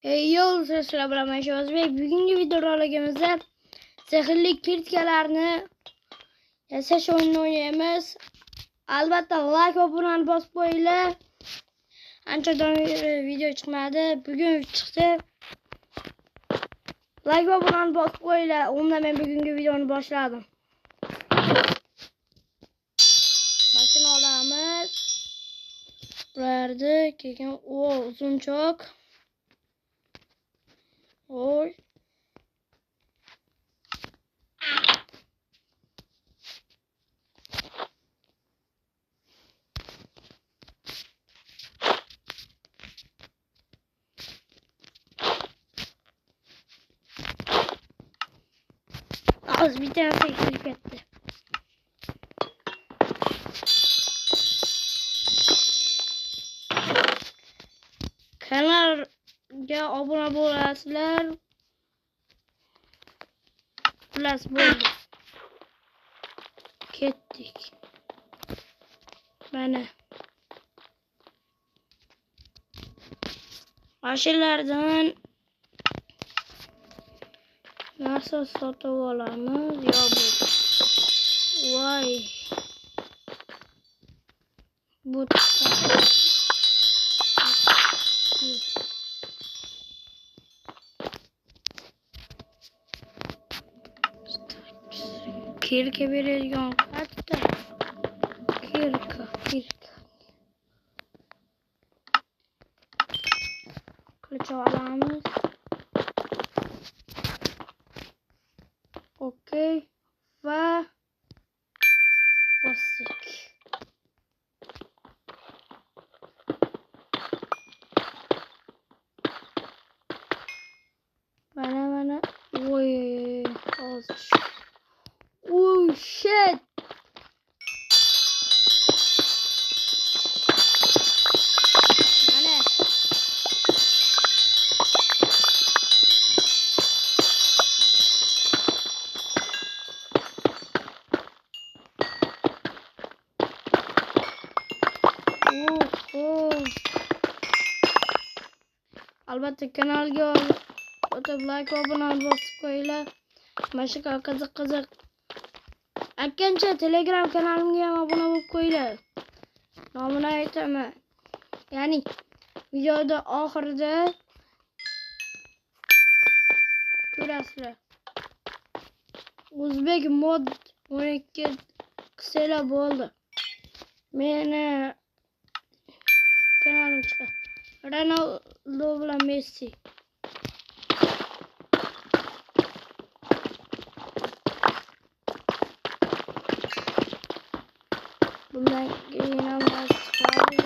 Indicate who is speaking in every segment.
Speaker 1: Yo, sizlar bilan men O'zbek. Bugungi video roligimizda sehrli kirtkalarni yasash o'yinini o'ynaymiz. Albatta like va bunani bosib qo'yinglar. Anchadan video chiqmadi, bugun chiqdi. Like va bunani bosib qo'yinglar. Unda men bugungi videoni boshladim. Mashina olamiz. Bularni keyin uzunchoq. Oy. Az bir tane teknik etti. Kanalga abone bo'lasizlar. Plus bo'ldi. Ketdik. Mana. Mashinalardan narsa sotib olamiz. Yo bu. Voy. Bu kirka beradigan katta kirka qilich olamiz. Okey va bosdik. Mana voy hozir. Oh shit. Mana. Albatta kanalga o'tib like va bunani bosib qo'yinglar. Mashqa qiziq. Akkancha Telegram kanalimga ham obuna bo'lib qo'yinglar. Nomini aytaman. Ya'ni videoda oxirida ko'rasizlar. O'zbek mod 12 qilsanglar bo'ldi. Meni kanalim chiqadi. Ronaldo bilan Messi. Bundan keyin ham chiqadi.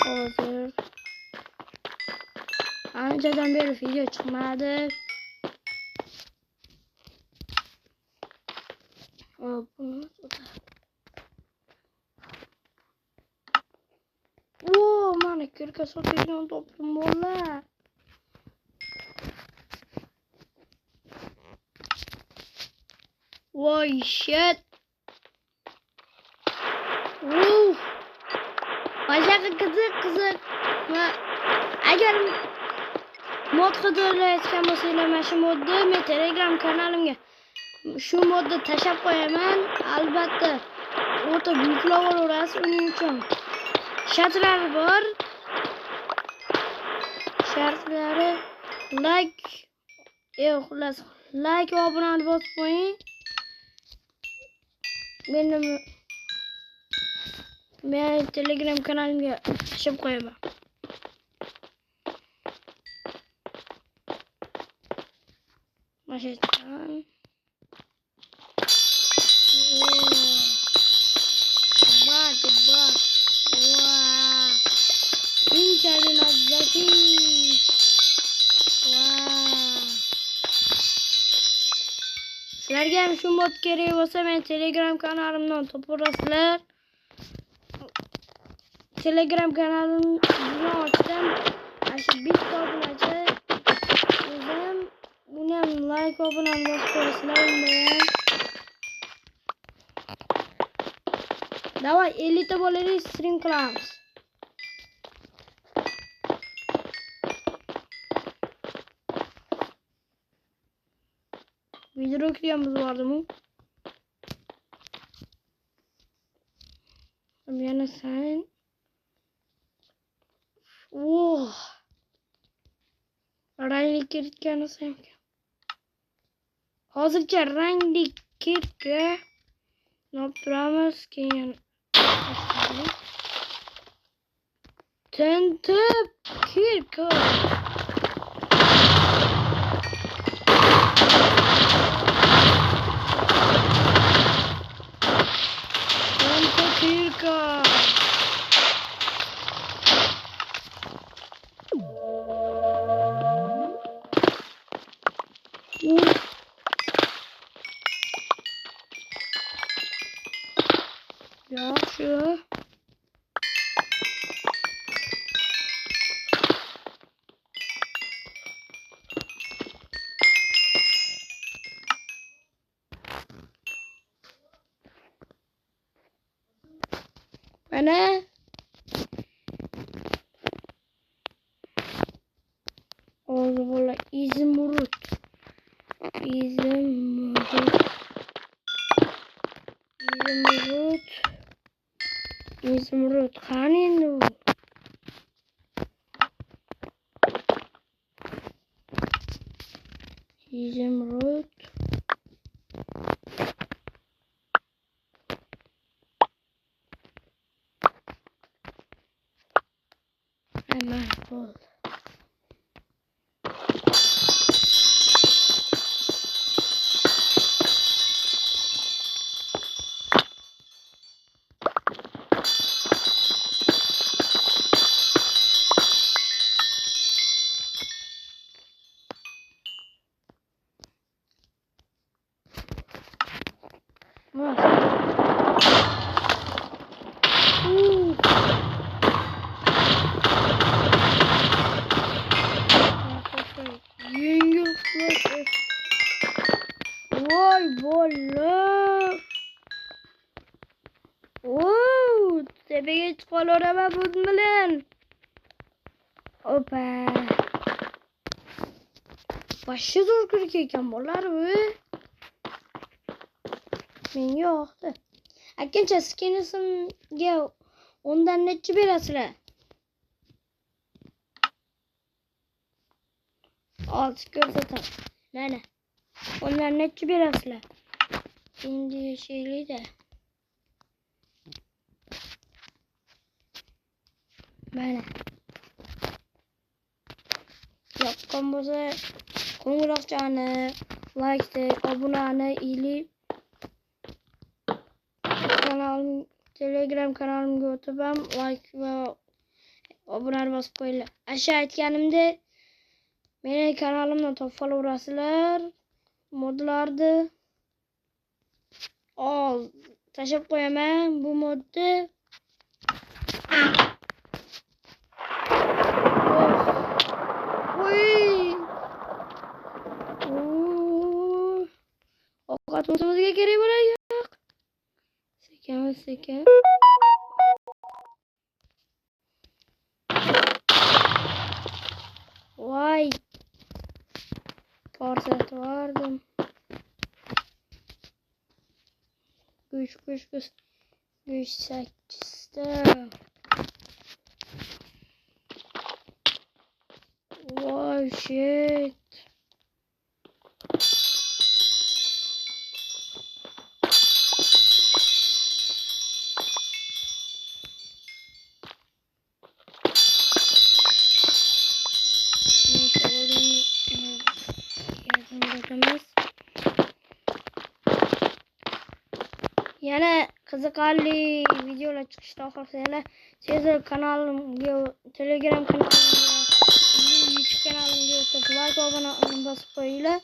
Speaker 1: Hozir anchadan beri video chiqmadi. Mana kirka sotadigan topdim bolalar. Voy shit. Mashqa qiziq. Agar mod qidirayotgan bo'lsanglar, mana shu modni men Telegram kanalimga shu modni tashab qo'yaman. Albatta o'ta yuklab olaverasiz. Uning uchun shartlari bor. Shartlari like va obunani bosib qo'ying. Men Telegram kanalimga tashab qo'yaman. Mashinadan sizlarga ham shu mod kerak bo'lsa, men Telegram kanalimdan toparasizlar. Telegram kanalimni ochdim. Shu bitta obunachi o'zim uni ham like va bunani bosib qo'yasizlar. Unda ham Davay 50 ta bo'ladi, stream qilamiz. Video kıyamız vardı mı? Yani sen... Oh! Rangli kirtga nasıl yapayım? Hozircha rangli kirtga ne yapıyoruz ki yani? Tintib kirtka. Kirka. Yaxşı. Bana oldu böyle İzmurut. İzmurut. Hani ne? İzmurut. Hemen bul. Vay bolla. Oo, tepeye çıkıyor ama bunun. Opa. Başı zor kırıkken bolar mı? Men yoktu. Akınca skinisim ya ondan netçi bir asla. Alt gördüm. Ne? Ondan netçi bir asla. Şimdi şeyli de. Bana. Yapkan boza kongrafçanı, like abone ili kanalım, Telegram kanalımga o'tib ham like va obunani bosib qo'yinglar. Aşağı aytganimda meni kanalimdan topib olaverasizlar. Modlarni tashlab qo'yaman bu modni. Ovqat o'zimizga kerak bo'ladi. Sekin. Vay. Korsat vardım. Güç 8'de. Vay shit. Yana qiziqarli videolar chiqishda xohlasangiz siz kanalimga, Telegram kanalimga, YouTube kanalimga o'tib like va obuna bosib qo'yinglar.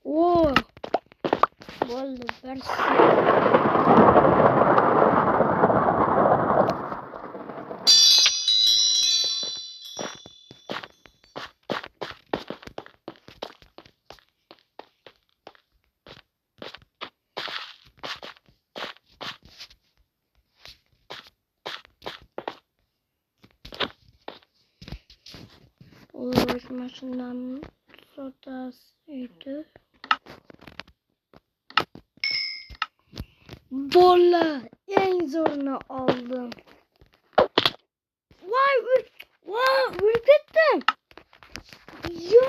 Speaker 1: Oo. Bo'ldi bir boş maşından sotasıydı. Bolla en zorunu aldım. Vay ürküttüm. Ya.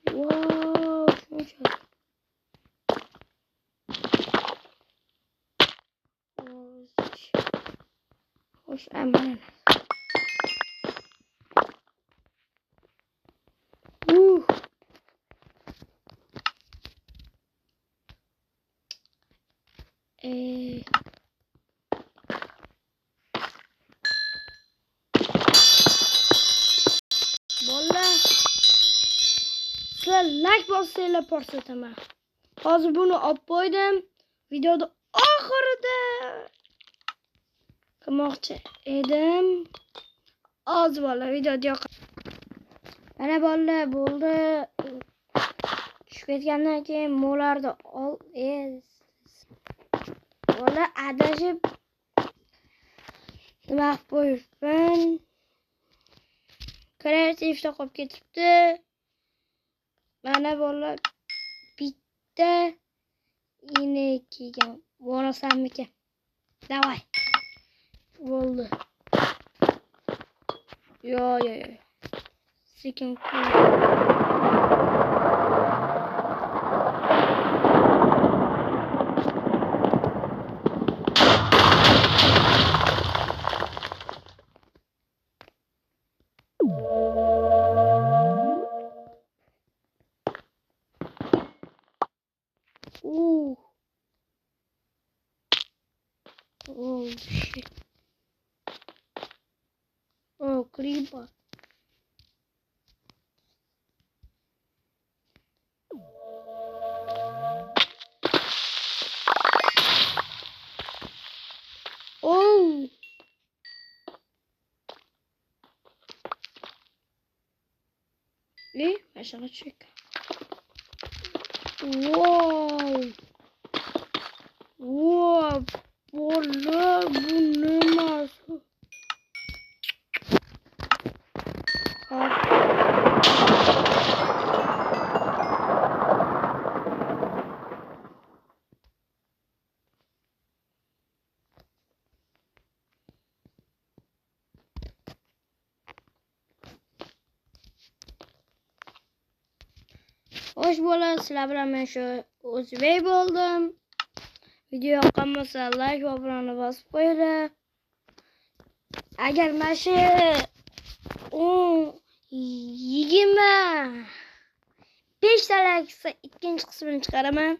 Speaker 1: Wow, şunu çek. Hoş hemen. Bolla. Sizlar like bosinglar ko'rsataman. Hozir buni olib qo'ydim. Videoda oxirida qilmoqchi edim. Oz bola videoda yoq. Mana bola bo'ldi. Tushib ketgandan keyin mo'larni ol. Bola adashib nima qilib qo'yibman. Kreativda qolib ketibdi. Mana bola bitta inek kiygan. Borasammikan? Davay. Bo'ldi. Yo. Sekin Oh shit. Oh, creeper. Oh. Aşağı çek. Wow. Bola bu ne nasıl? Hoş bola, sizlar bilan men shu o'zbek bo'ldim. Video yoqqan bo'lsa like va obunani bosib qo'yinglar. Agar mana shu 25 ta like kelsa ikkinchi qismini chiqaraman.